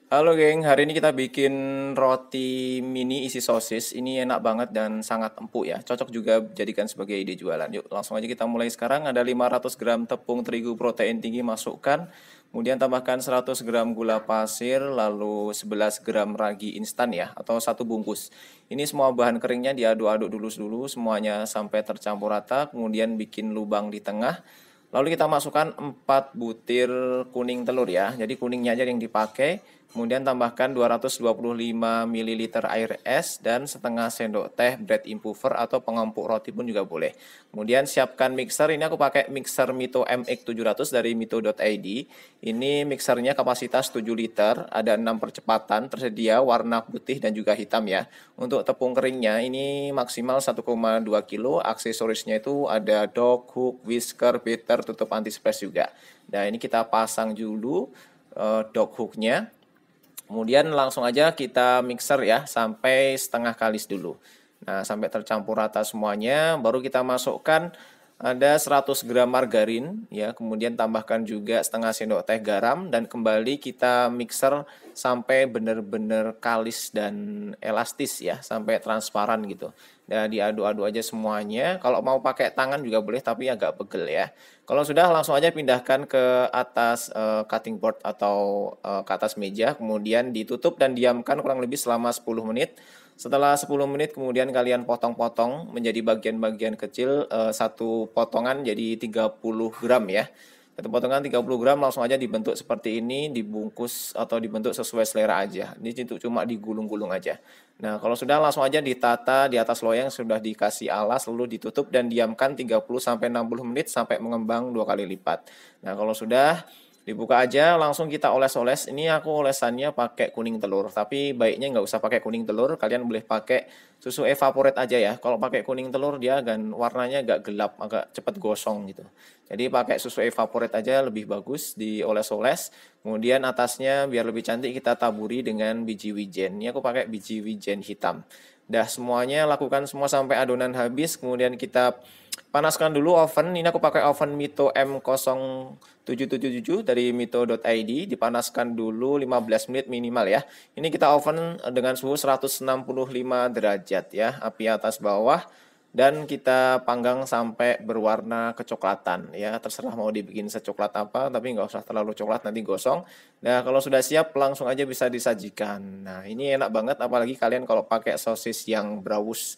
Halo geng, hari ini kita bikin roti mini isi sosis. Ini enak banget dan sangat empuk ya. Cocok juga jadikan sebagai ide jualan. Yuk, langsung aja kita mulai sekarang. Ada 500 gram tepung terigu protein tinggi masukkan. Kemudian tambahkan 100 gram gula pasir, lalu 11 gram ragi instan ya, atau satu bungkus. Ini semua bahan keringnya diaduk-aduk dulu semuanya sampai tercampur rata. Kemudian bikin lubang di tengah. Lalu kita masukkan 4 butir kuning telur ya. Jadi kuningnya aja yang dipakai. Kemudian tambahkan 225 ml air es dan setengah sendok teh bread improver atau pengempuk roti pun juga boleh. Kemudian siapkan mixer. Ini aku pakai mixer Mito MX700 dari mito.id. Ini mixernya kapasitas 7 liter, ada 6 percepatan, tersedia warna putih dan juga hitam ya. Untuk tepung keringnya ini maksimal 1,2 kilo. Aksesorisnya itu ada dog hook, whisker, beater, tutup anti splash juga. Nah, ini kita pasang dulu dog hooknya. Kemudian langsung aja kita mixer ya sampai setengah kalis dulu. Nah, sampai tercampur rata semuanya, baru kita masukkan ada 100 gram margarin ya, kemudian tambahkan juga setengah sendok teh garam dan kembali kita mixer sampai benar-benar kalis dan elastis ya, sampai transparan gitu. Dan diaduk-aduk aja semuanya. Kalau mau pakai tangan juga boleh tapi agak pegel ya. Kalau sudah langsung aja pindahkan ke atas cutting board atau ke atas meja, kemudian ditutup dan diamkan kurang lebih selama 10 menit. Setelah 10 menit kemudian kalian potong-potong menjadi bagian-bagian kecil, satu potongan jadi 30 gram ya. Satu potongan 30 gram langsung aja dibentuk seperti ini, dibungkus atau dibentuk sesuai selera aja. Ini cuma digulung-gulung aja. Nah, kalau sudah langsung aja ditata di atas loyang sudah dikasih alas lalu ditutup dan diamkan 30 sampai 60 menit sampai mengembang 2 kali lipat. Nah, kalau sudah dibuka aja langsung kita oles-oles. Ini aku olesannya pakai kuning telur, tapi baiknya nggak usah pakai kuning telur, kalian boleh pakai susu evaporate aja ya. Kalau pakai kuning telur dia akan warnanya agak gelap, agak cepat gosong gitu. Jadi pakai susu evaporate aja lebih bagus, dioles-oles. Kemudian atasnya biar lebih cantik kita taburi dengan biji wijen. Ini aku pakai biji wijen hitam. Dah semuanya lakukan semua sampai adonan habis, kemudian kita panaskan dulu oven. Ini aku pakai oven Mito M0777 dari mito.id. Dipanaskan dulu 15 menit minimal ya. Ini kita oven dengan suhu 165 derajat ya, api atas bawah. Dan kita panggang sampai berwarna kecoklatan ya, terserah mau dibikin secoklat apa, tapi nggak usah terlalu coklat nanti gosong. Nah, kalau sudah siap langsung aja bisa disajikan. Nah, ini enak banget apalagi kalian kalau pakai sosis yang braus,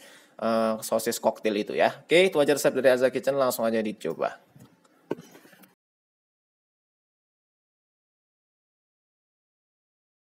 sosis koktail itu ya. Oke, itu aja resep dari Azza Kitchen, langsung aja dicoba.